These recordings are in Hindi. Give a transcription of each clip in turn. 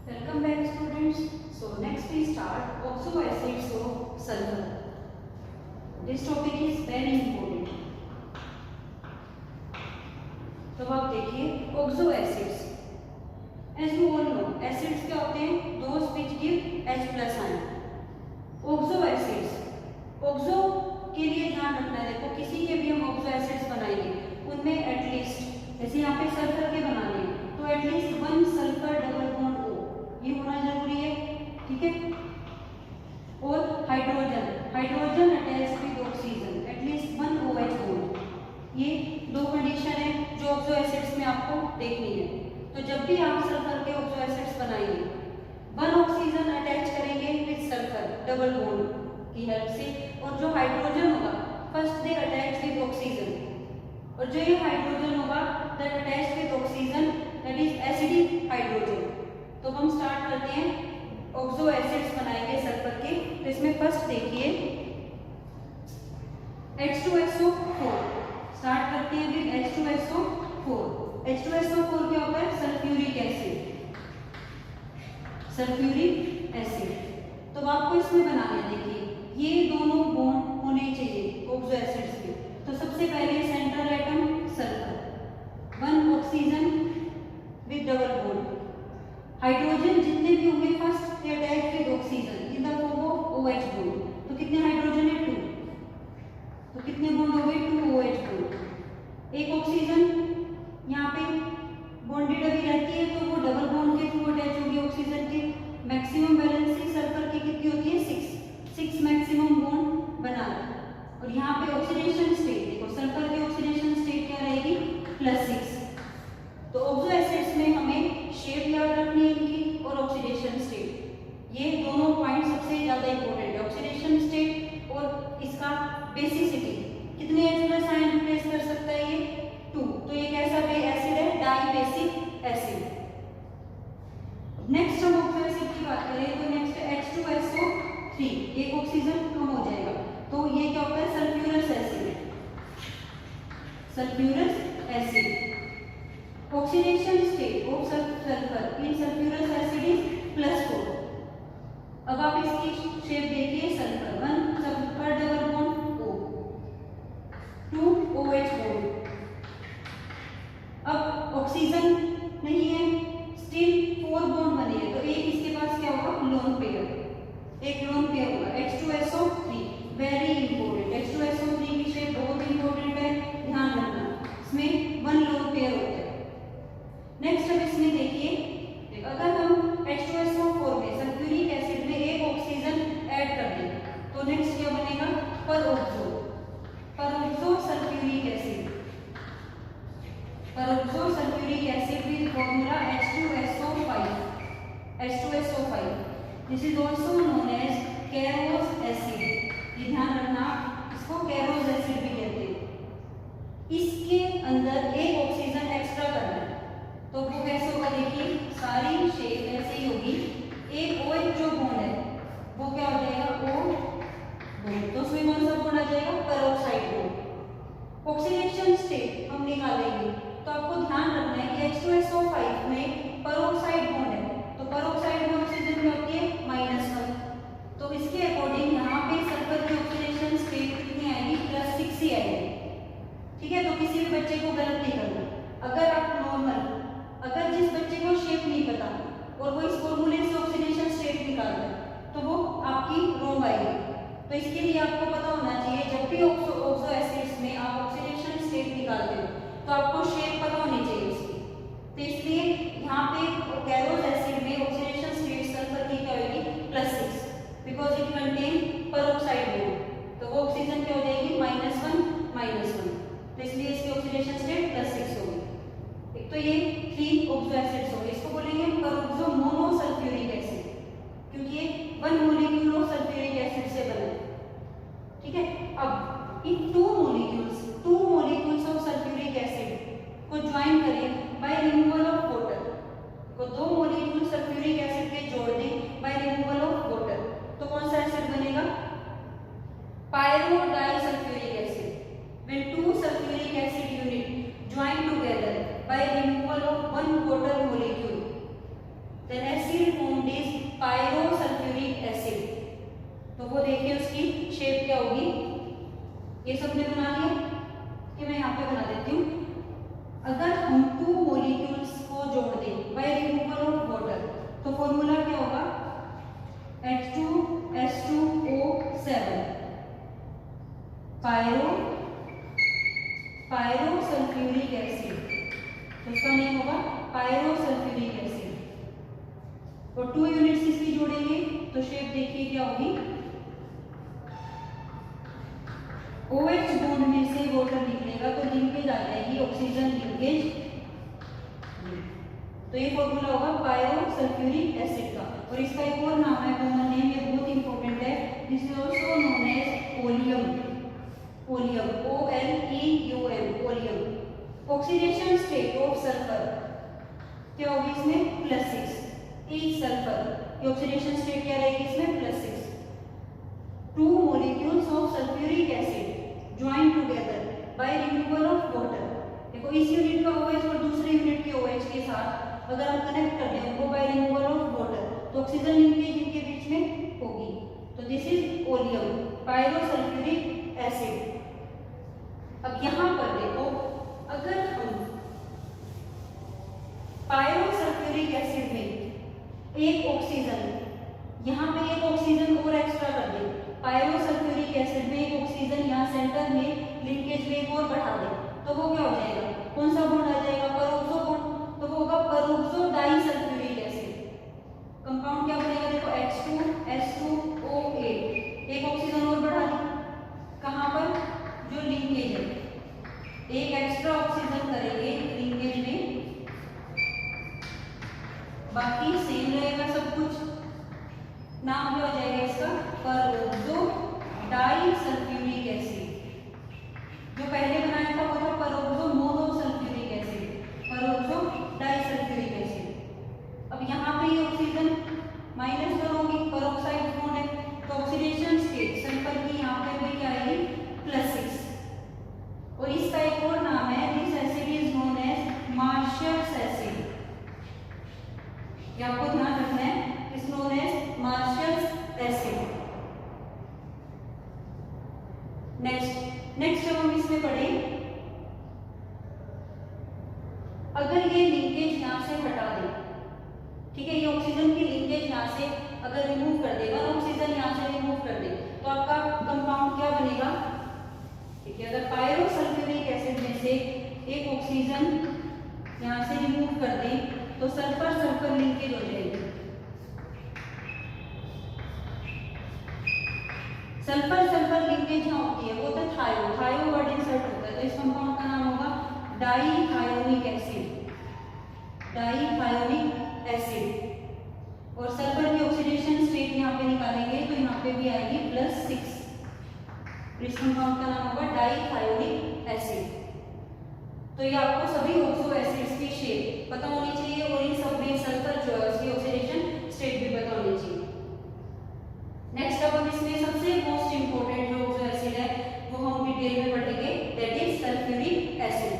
Welcome back students. So next we start oxo acids of sulfur. This topic is very important. तो अब देखिए oxo acids. As you all know, acids क्या होते हैं? Those which give H plus ion. Oxo acids. Oxo के लिए ध्यान रखना है. देखो किसी के भी हम oxo acids बनाएंगे, उनमें at least जैसे यहाँ पे सल्फर के बनाने हैं, तो at least one sulfur double bond ये होना जरूरी है, ठीक है। और hydrogen attached with oxygen at least one OH bond, ये दो कंडीशन है जो ऑक्सो एसिड्स में आपको देखनी है। तो जब भी आप सल्फर के ऑक्सो एसिड्स बनाएंगे, वन ऑक्सीजन अटैच करेंगे विद सल्फर डबल बॉन्ड की हेल्प से, और जो हाइड्रोजन होगा first they attach with oxygen, और जो ये हाइड्रोजन होगा that attach with oxygen that is acidic hydrogen. तो हम स्टार्ट करते हैं ऑक्सो एसिड्स बनाएंगे सल्फर के। तो इसमें फर्स्ट देखिए H2SO4, स्टार्ट करते हैं विद H2SO4। H2SO4 क्या होता है? Sulphuric acid, sulphuric acid. तो आपको इसमें बनाना है, देखिए ये दोनों बॉन्ड होने चाहिए ऑक्सो एसिड्स के। तो सबसे पहले central atom sulphur, one oxygen with double bond, hydrogen जितने भी होंगे first they attach with oxygen in the form of OH bond. तो कितने हाइड्रोजन है? 2। तो कितने बॉन्ड हो गए? 2 OH बॉन्ड। एक ऑक्सीजन यहाँ पे बॉन्डेड अभी रहती है, तो वो डबल बॉन्ड के थ्रू अटैच होगी ऑक्सीजन के। मैक्सिमम वैलेंसी सल्फर की कितनी होती है? 6 मैक्सिमम बॉन्ड बना है। और यहाँ पे ऑक्सीडेशन स्टेट देखो, सल्फर की ऑक्सीडेशन स्टेट क्या रहेगी? +6। तो ऑक्सो एसिड्स में हमें शेप याद रखनी है इनकी और ऑक्सीडेशन स्टेट, ये दोनों पॉइंट सबसे ज्यादा इंपॉर्टेंट है, ऑक्सीडेशन स्टेट और इसका बेसिसिटी। कितने H+ आयन रिप्लेस कर सकता है ये? 2। तो ये कैसा एसिड है? Dibasic acid. नेक्स्ट हम ऑक्सो एसिड की बात करें तो नेक्स्ट H2SO3, एक ऑक्सीजन कम हो जाएगा, तो ये क्या होता है? Sulphurous acid, sulphurous acid. Oxidation state of sulphur in sulphurous acid is +4। अब आप इसकी शेप देखिए, sulphur 1 sulphur double bond O, 2 OH bond. अब ऑक्सीजन नहीं है, स्टिल 4 बॉन्ड बने हैं, तो एक इसके पास क्या होगा? लोन पेयर, एक लोन पेयर होगा H2SO3। वेरी इंपॉर्टेंट, H2SO3 की शेप बहुत इंपॉर्टेंट है, ध्यान रखना, इसमें 1 लोन पेयर होता है। नेक्स्ट अब इसमें देखिए, अगर हम H2SO4 में सल्फ्यूरिक एसिड में एक ऑक्सीजन ऐड कर दें तो नेक्स्ट क्या बनेगा? पर देखिए उसकी शेप क्या होगी। ये सब ने बना लिया कि मैं यहाँ पे बना देती हूँ। अगर हम टू मॉलिक्यूल्स को जोड़ दें बाय रिमूवल ऑफ वाटर तो फॉर्मूला क्या होगा, H2S2O7 पायरोसल्फ्यूरिक एसिड, तो उसका नेम होगा पायरोसल्फ्यूरिक एसिड। और 2 यूनिट्स इसकी जोड़ेंगे तो शेप देखिए क्या होगी, OH बॉन्ड में से वाटर निकलेगा तो लिंकेज आ जाएगी ऑक्सीजन लिंकेज। तो ये फॉर्मूला होगा पायरोसल्फ्यूरिक एसिड का। और इसका एक और नाम है, कॉमन नेम, ये बहुत इंपॉर्टेंट है, this is also known as oleum. Oleum OLEUM oleum. Oxidation state of sulphur क्या होगी इसमें, +6 ईच सल्फर। ये ऑक्सीडेशन स्टेट क्या रहेगी इसमें, +6। 2 molecules of sulfuric acid join together by removal of water। देखो इस यूनिट का OH और दूसरे यूनिट के OH के साथ अगर हम कनेक्ट कर दें उनको बाय रिमूवल ऑफ वाटर तो ऑक्सीजन लिंकेज इनके बीच में होगी। तो this is oleum pyrosulphuric acid. अब यहाँ पर देखो, अगर हम पायरोसल्फ्यूरिक एसिड में एक ऑक्सीजन, यहाँ पे एक ऑक्सीजन और एक्स्ट्रा कर दें, पायरोसल्फ्यूरिक एसिड में एक ऑक्सीजन यहाँ सेंटर में लिंकेज में एक और बढ़ा दें तो वो क्या हो जाएगा, कौन सा बॉन्ड आ जाएगा, पेरोक्सो बॉन्ड। तो वो होगा पेरोक्सो डाइसल्फ्यूरिक एसिड। कंपाउंड क्या बनेगा, देखो H2S2O8, एक ऑक्सीजन और बढ़ा दी, कहाँ पर, जो लिंकेज है, एक एक्स्ट्रा ऑक्सीजन करेंगे लिंकेज में, बाकी सेम रहेगा सब कुछ। नाम क्या हो जाएगा इसका, पेरोक्सो डाइसल्फ्यूरिक एसिड। जो पहले बनाया था वो था peroxo monosulfuric acid, peroxo disulphuric acid. अब यहाँ पे ये ऑक्सीजन माइनस करोगी, पेरोक्साइड बॉन्ड है तो ऑक्सीडेशन स्टेट सल्फर की यहाँ पे भी क्या आएगी, +6। और इसका एक और नाम है, this acid is known as Marshall's acid. ये आपको ध्यान रखना है, is known as Marshall's acid. Next जब हम इसमें पढ़े, अगर ये लिंकेज यहाँ से हटा दे, ठीक है, ये ऑक्सीजन की लिंकेज यहाँ से अगर रिमूव कर दे, 1 ऑक्सीजन यहाँ से रिमूव कर दे तो आपका कंपाउंड क्या बनेगा, ठीक है। अगर पायरोसल्फ्यूरिक एसिड में से एक ऑक्सीजन यहाँ से रिमूव कर दे तो सल्फर सल्फर लिंकेज हो जाएगी। सल्फर सल्फर लिंकेज यहाँ होती है, वो तो थायो वर्ड इंसर्ट होता है, तो इस कंपाउंड का नाम होगा डाइथायोनिक एसिड, डाइथायोनिक एसिड। और सल्फर की ऑक्सीडेशन स्टेट यहाँ पे निकालेंगे तो यहाँ पे भी आएगी +6। इस कंपाउंड का नाम होगा डाइथायोनिक एसिड। तो ये आपको सभी ऑक्सो एसिड्स की शेप पता होनी चाहिए और इन सब में सल्फर जो है उसकी ऑक्सीडेशन स्टेट भी पता होनी चाहिए। नेक्स्ट अब हम इसमें सबसे मोस्ट इंपोर्टेंट जो ऑक्सो एसिड है वो हम डिटेल में पढ़ेंगे, that is sulphuric acid.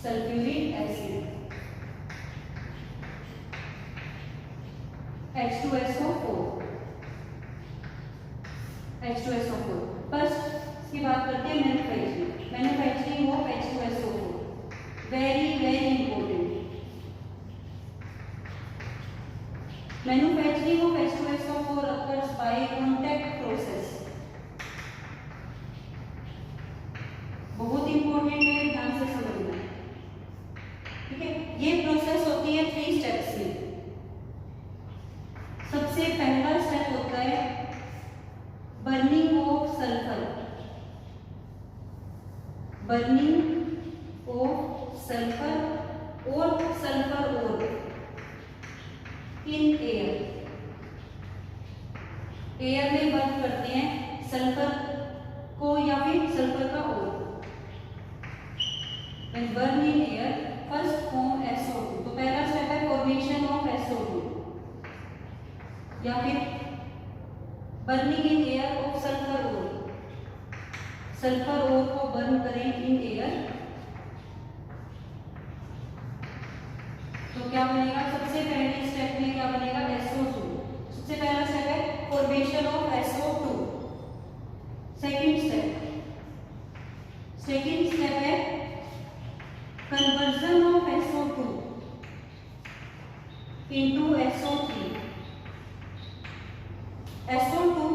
Sulphuric acid H2SO4। First इसकी बात करते हैं manufacturing of H2SO4, very very important. Manufacturing of H2SO4 occurs by contact process। बहुत इंपॉर्टेंट है, ध्यान से समझना, ठीक है। ये प्रोसेस होती है 3 स्टेप्स में। सबसे पहला स्टेप होता है burning of sulphur, burning of sulphur और सल्फर और इन एयर में बर्न करते हैं सल्फर को या फिर सल्फर का और। When burn in air, first form SO2। तो पहला स्टेप है फॉर्मेशन ऑफ SO2 या फिर burning in air of sulphur और। सल्फर ओर को बर्न करें इन एयर, तो क्या बनेगा? सबसे पहले स्टेप में क्या बनेगा? SO2। सबसे पहला स्टेप है formation of SO2। Second step है conversion of SO2 into SO3। SO2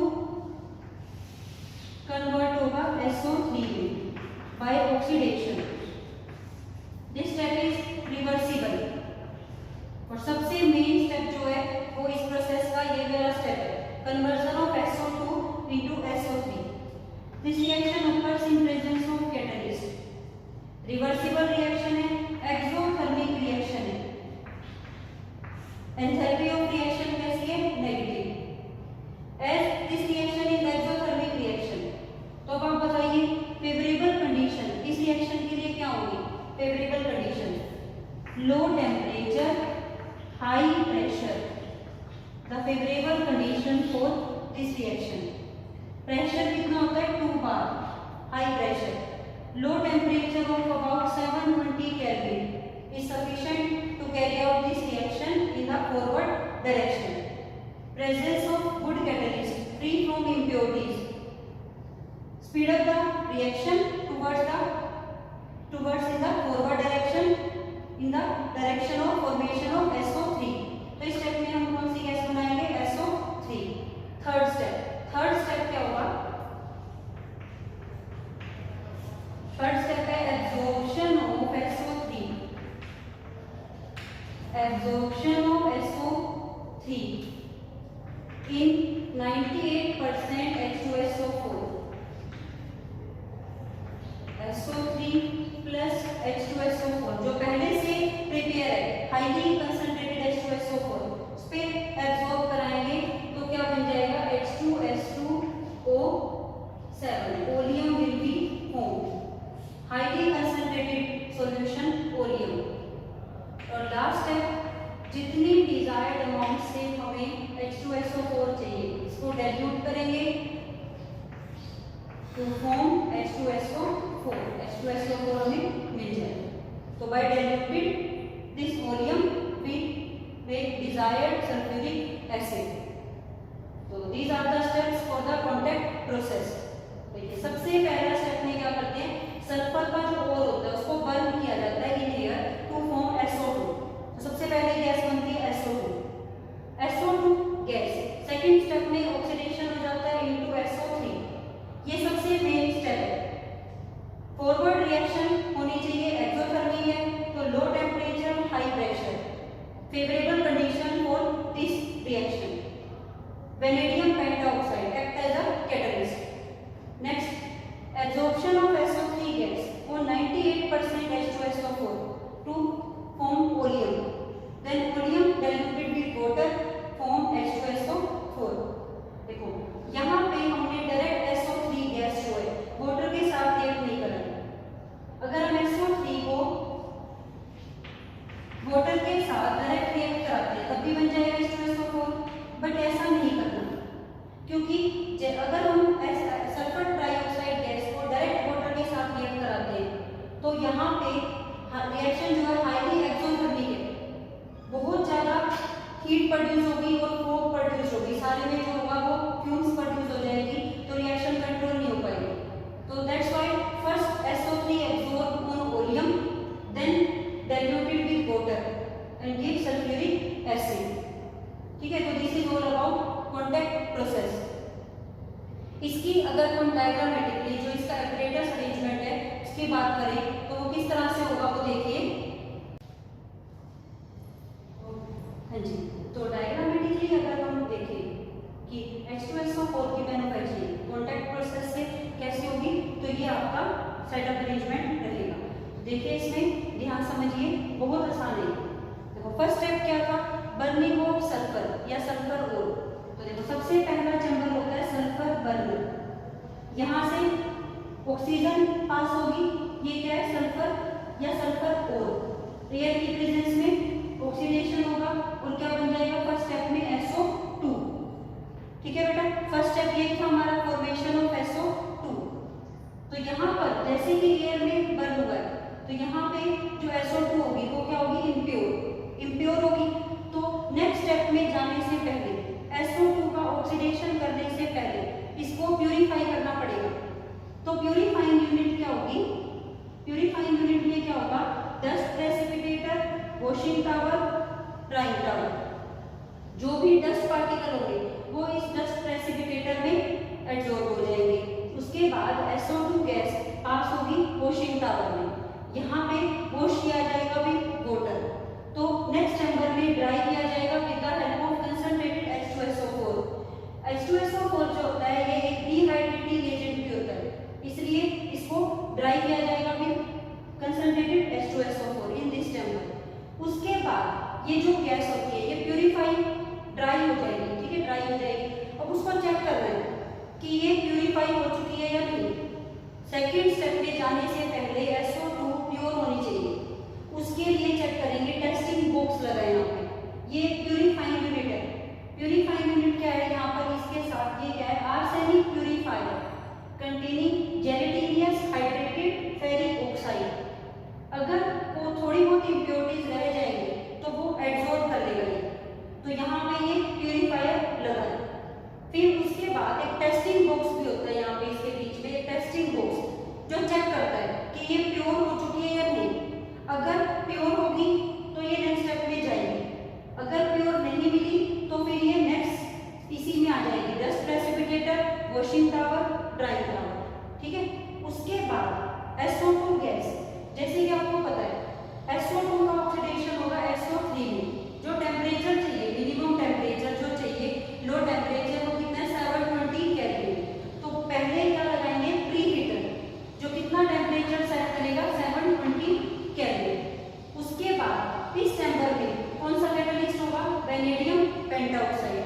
convert होगा SO3 में by oxidation. This step is reversible. और सबसे मेन स्टेप जो है वो इस प्रोसेस का ये वाला स्टेप है, conversion of SO2 into SO3। This reaction occurs in presence of catalyst। Reversible reaction है, एक्सोथर्मिक रिएक्शन है। एंथैल्पी ऑफ रिएक्शन कैसी है? Negative. As this reaction is exothermic reaction, तो अब आप बताइए फेवरेबल कंडीशन इस रिएक्शन के लिए क्या होगी? Favourable condition low temperature, high pressure. The favourable condition for this reaction, pressure कितना होता है? 2 bar. High pressure, low temperature of about 720 Kelvin is sufficient to carry out this reaction in the forward direction. Presence of good catalyst free from impurities speed up the reaction towards in the forward direction in the direction of formation of SO3। तो इस स्टेप में हम कौन सी गैस बनाएंगे? SO3। थर्ड स्टेप क्या होगा? थर्ड स्टेप है absorption of SO3। Absorption of SO3 in 98% H2SO4। SO3 plus H2SO4 जो पहले से प्रिपेयर है, हाईली कंसंट्रेटेड H2SO4, उस पे एब्जॉर्ब कराएंगे तो क्या बन जाएगा? H2SO7। Oleum will be form, highly concentrated solution oleum. और लास्ट है जितनी डिजायर्ड अमाउंट से हमें H2SO4 चाहिए इसको डाइल्यूट करेंगे टू फॉर्म H2SO4। H2SO4 हमें मिल जाए तो by diluted this oleum with desired sulphuric acid. तो these are the steps for the contact process. देखिए सबसे पहला स्टेप में क्या करते हैं? सल्फर का जो ओर होता है उसको बर्न किया जाता है in air to form SO2। तो सबसे पहले गैस बनती है SO2 गैस। सेकंड स्टेप में ऑक्सीडेशन हो जाता है इनटू SO3। ये सबसे मेन स्टेप है। फॉरवर्ड रिएक्शन होनी चाहिए, एक्सोथर्मी है तो low temperature high pressure, favourable condition for this reaction. Vanadium pentoxide act as a catalyst. Next absorption of SO3 gas for 98% H2SO4 to form oleum. Then oleum diluted with water form H2SO4। देखो यहाँ पे हमने डायरेक्ट SO3 गैस जो है वाटर के साथ रिएक्ट नहीं करा। अगर हम SO3 को वाटर के साथ डायरेक्ट रिएक्ट कराते हैं तब भी बन जाएगा H2SO4, बट ऐसा नहीं करना क्योंकि अगर हम सल्फर ट्राइऑक्साइड गैस को डायरेक्ट वाटर के साथ रिएक्ट कराते हैं तो यहाँ पे रिएक्शन जो है हाईली एक्सोथर्मिक है, बहुत ज़्यादा हीट प्रोड्यूस होगी और फोम प्रोड्यूस होगी, सारे में जो होगा वो फ्यूम्स प्रोड्यूस हो जाएगी तो रिएक्शन कंट्रोल नहीं हो पाएगी। तो that's why first SO3 absorb on oleum then diluted with water and give sulphuric acid. ठीक है, तो this is all about contact process. इसकी अगर हम डायग्रामेटिकली जो इसका एपरेटस अरेंजमेंट है उसकी बात करें तो वो किस तरह से होगा वो देखिए। हाँ जी, तो डायग्रामेटिकली अगर हम देखें कि H2SO4 की मैन्युफैक्चरिंग कॉन्टैक्ट प्रोसेस से कैसे होगी तो ये आपका सेटअप अरेंजमेंट रहेगा। देखिए इसमें ध्यान समझिए, बहुत आसान है। देखो फर्स्ट स्टेप क्या था? बर्निंग ऑफ सल्फर या सल्फर ओर। तो देखो सबसे पहला चैम्बर होता है सल्फर बर्नर। यहाँ से ऑक्सीजन पास होगी, ये क्या है? सल्फर या सल्फर ओर। एयर की प्रेजेंस में ऑक्सीडेशन होगा और क्या बन जाएगा फर्स्ट स्टेप में? SO2। ठीक है बेटा, फर्स्ट स्टेप ये था हमारा फॉर्मेशन ऑफ SO2। तो प्यूरिफाइंग यूनिट में क्या होगा, dust precipitator, washing tower, drawing tower. जो भी डस्ट पार्टिकल होंगे वो इस डस्ट प्रेसिपिटेटर में एब्जॉर्ब हो जाएंगे। उसके बाद SO2 गैस पास होगी वॉशिंग टावर में, यहाँ पे वॉश किया जाएगा विद वाटर। तो नेक्स्ट चैम्बर में ड्राई किया जाएगा with the help of concentrated H2SO4। H2SO4 जो होता है ये एक डिहाइड्रेटिंग एजेंट भी होता है, इसलिए इसको ड्राई किया जाएगा with concentrated H2SO4 in this chamber. उसके बाद ये जो गैस होती है ये प्यूरिफाई ड्राई हो जाएगी, ठीक है, ड्राई हो जाएगी। अब उसको चेक करना है कि ये प्यूरिफाई हो चुकी है या नहीं। सेकेंड स्टेप में जाने से पहले SO2 प्योर होनी चाहिए, उसके लिए चेक करेंगे, टेस्टिंग बॉक्स लगाए यहाँ पे। ये प्यूरिफाइंग यूनिट है। प्यूरिफाइंग यूनिट क्या है, यहाँ पर इसके साथ ये क्या है, arsenic purifier containing gelatinous hydrated ferric oxide. अगर वो थोड़ी बहुत इम्प्योरिटीज रह जाएंगे तो वो एब्जॉर्ब कर लेगा, तो यहाँ पे ये प्यूरिफायर लगा है। फिर उसके बाद एक टेस्टिंग बॉक्स भी होता है यहाँ पे, इसके बीच में एक टेस्टिंग बॉक्स जो चेक करता है कि ये प्योर हो चुकी है या नहीं। अगर प्योर होगी तो ये नेक्स्ट स्टेप में जाएगी, अगर प्योर नहीं मिली तो फिर ये नेक्स्ट इसी में आ जाएगी, dust precipitator, washing tower, drawing tower, ठीक है। उसके बाद SO2 गैस, जैसे कि आपको पता है SO2 का ऑक्सीडेशन होगा SO3 में। जो टेम्परेचर चाहिए, मिनिमम टेम्परेचर जो चाहिए, लो टेम्परेचर वो कितना है 720 केल्विन। तो पहले क्या लगाएंगे, प्री हीटर, जो कितना टेम्परेचर सेट करेगा 720 केल्विन। उसके बाद इस चैम्बर में कौन सा कैटलिस्ट होगा, वेनेडियम पेंटाऑक्साइड।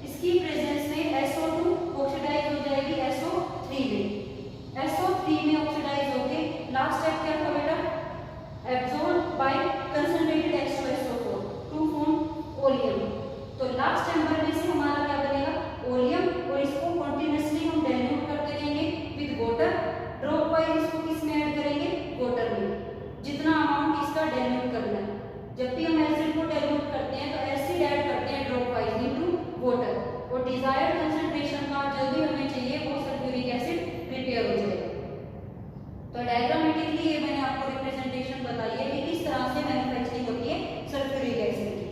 इसकी प्रेजेंस में SO2 ऑक्सीडाइज हो जाएगी SO3 में। SO3 में ऑक्सीडाइज होके लास्ट स्टेप क्या था बेटा, absorb by concentrated H2SO4 to form oleum. तो लास्ट चैम्बर में से हमारा क्या बनेगा, ओलियम, और इसको कंटीन्यूअसली हम डाइल्यूट करते रहेंगे विद वाटर। ड्रॉप वाइज इसको किस में ऐड करेंगे, वाटर में, जितना अमाउंट इसका डाइल्यूट करना है। जब भी हम एसिड को डाइल्यूट करते हैं तो एसिड ऐड करते हैं ड्रॉप वाइज इनटू वाटर, और डिजायर्ड कंसंट्रेशन का जो भी हमें चाहिए वो सल्फ्यूरिक एसिड प्रिपेयर हो जाएगा। तो डायग्रामेटिकली ये मैंने आपको रिप्रेजेंटेशन बताई है कि किस तरह से मैन्युफैक्चरिंग होती है सल्फ्यूरिक एसिड की।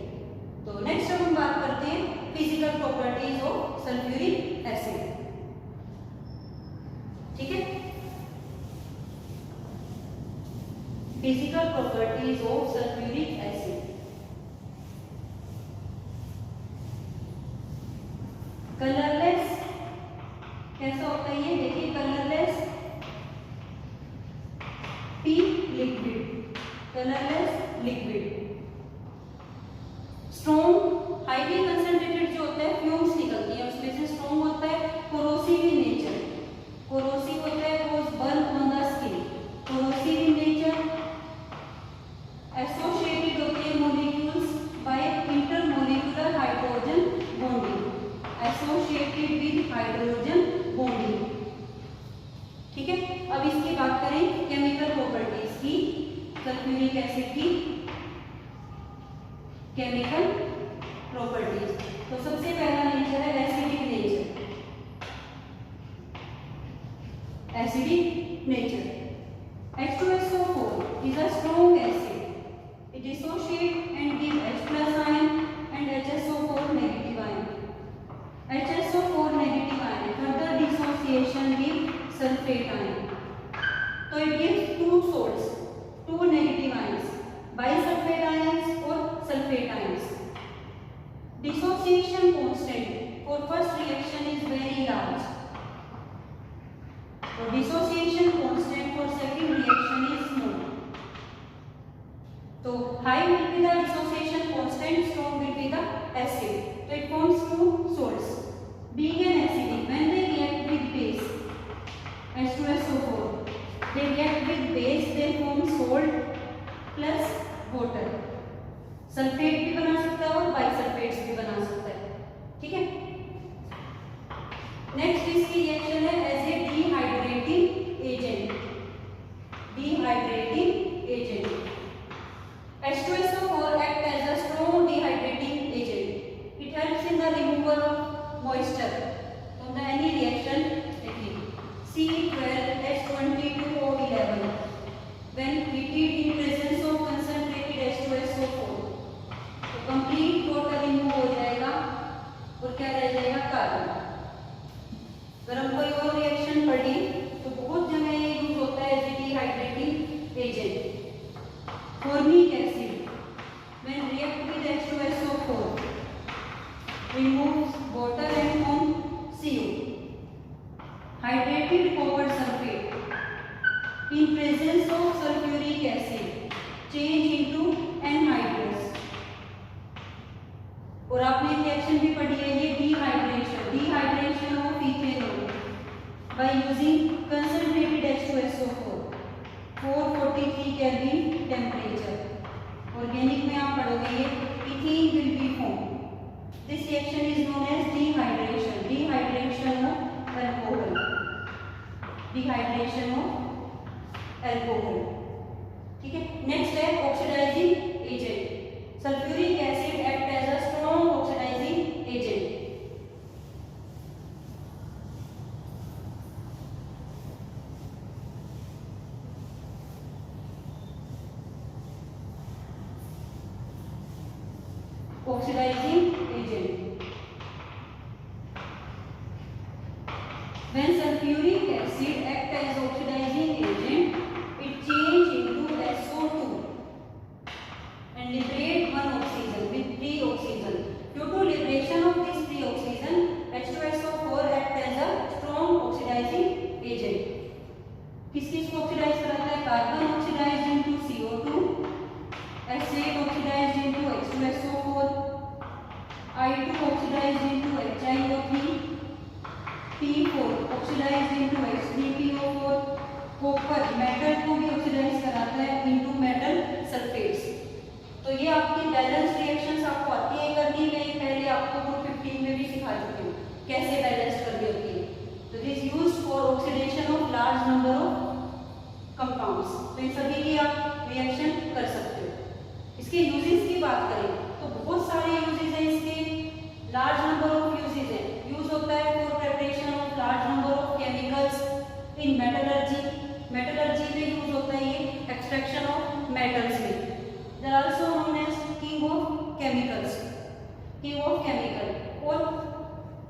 तो नेक्स्ट हम बात करते हैं physical properties of sulphuric acid, ठीक है। Physical properties of sulphuric acid. Colourless कैसा होता है ये देखिए, colourless P liquid, colourless liquid. Strong highly concentrated जो होता है फ्यूम्स निकलती है उसमें से, स्ट्रॉन्ग होता है, कोरोसिव इन नेचर, कोरोसिव होता है, cause burn on the skin, corrosive in nature. Associated होते हैं molecules by intermolecular hydrogen bonding, associated with hydrogen bonding, ठीक है। अब इसकी बात करें केमिकल प्रॉपर्टीज की, सल्फ्यूरिक एसिड की केमिकल प्रॉपर्टीज। तो सबसे पहला नेचर है acidic nature, acidic nature. H2SO4 is a strong acid. It dissociates and gives H+ ion and HSO4 negative ion. HSO4 negative ion further dissociation gives sulfate ion. So it gives two salts, two negative ions, bisulfate ions or sulfate ions. Dissociation constant for first reaction is very large. So dissociation constant for second reaction is small. So high will be the dissociation constant, strong will be the acid. So it forms two salts. Being an acidic, when they react with base H2SO4, they react with base, they form salt plus water. Sulphate भी बना सकता है और बाइसल्फेट्स भी बना सकता है, ठीक है। नेक्स्ट इसकी रिएक्शन है as a dehydrating agent, dehydrating agent. H2SO4 act as a strong dehydrating agent. It helps in the removal of moisture from the any reaction. C12H22O11. when heated in presence of concentrated H2SO4, तो कंप्लीट वाटर रिमूव हो जाएगा और क्या रह जाएगा, कार्बन। अगर हम कोई और रिएक्शन पढ़ी तो बहुत जगह ये यूज होता है as dehydrating agent. Formic acid when react with H2SO4 removes water and form CO. Hydrated copper sulfate in presence of sulfuric acid change into anhydrous। और आपने रिएक्शन भी पढ़ी है ये dehydration of ethanol by using concentrated H2SO4 443 kelvin temperature. Organic में आप पढ़ोगे ये ethene will be form. This reaction is known as dehydration of alcohol. ठीक है, नेक्स्ट है oxidising agent. Sulphuric acid act as a strong oxidising agent. Oxidizing agent. When sulfuric acid act as oxidizing agent, it change into SO2 and liberate one oxygen with free oxygen. Due to liberation of this free oxygen, H2SO4 act as a strong oxidizing agent. किस को ऑक्सीडाइज कराता है? Carbon oxidise into CO2, acid oxidise into H2SO4, I2 oxidized into HiO3, P4 oxidized into H3PO4, copper metal को भी ऑक्सीडाइज कराता है इनटू मेटल सल्फेट्स। तो ये आपकी बैलेंस रिएक्शंस आपको आती है करनी, मैं पहले आपको ग्रुप 15 में भी सिखा चुकी हूँ कैसे बैलेंस करनी होती है। तो this used for oxidation of large number of compounds. तो इन सभी की आप रिएक्शन कर सकते हो। इसके यूजेस की बात करें तो बहुत सारे यूजेस हैं इसके, लार्ज नंबर ऑफ यूजेस हैं। यूज होता है for preparation of large number of chemicals in metallurgy. Metallurgy में यूज होता है ये एक्सट्रैक्शन ऑफ मेटल्स में। They are also known as king of chemicals, king of chemical. और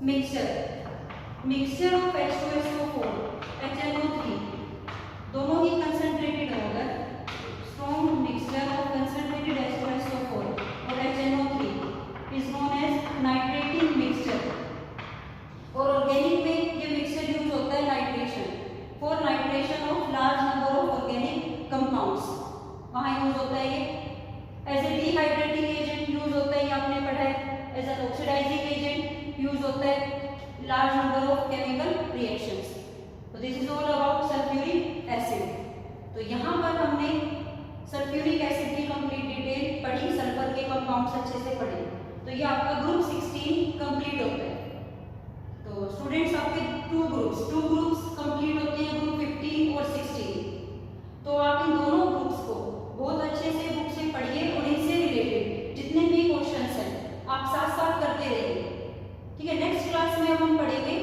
मिक्सचर ऑफ H2SO4 HNO3 दोनों ही कंसंट्रेटेड होगा। Strong mixture of concentrated H2SO4 और HNO3 is known as nitrating mixture. और ऑर्गेनिक में ये मिक्सचर यूज होता है nitration, for nitration of large number of organic compounds. वहाँ यूज होता है ये as a dehydrating agent, use होता है ये आपने पढ़ा है। As an oxidising agent use होता है large number of chemical reactions. तो this is all about sulphuric acid. तो यहाँ पर हमने सल्फ्यूरिक एसिड की कंप्लीट डिटेल पढ़ी, सल्फर के कंपाउंड्स अच्छे से पढ़े। तो ये आपका ग्रुप 16 कंप्लीट होता है। तो स्टूडेंट्स आपके टू ग्रुप्स कंप्लीट होते हैं, ग्रुप 15 और 16। तो आप इन दोनों ग्रुप्स को बहुत अच्छे से बुक से पढ़िए और इनसे रिलेटेड जितने भी क्वेश्चंस हैं आप साथ साथ करते रहिए। ठीक है, नेक्स्ट क्लास में हम पढ़ेंगे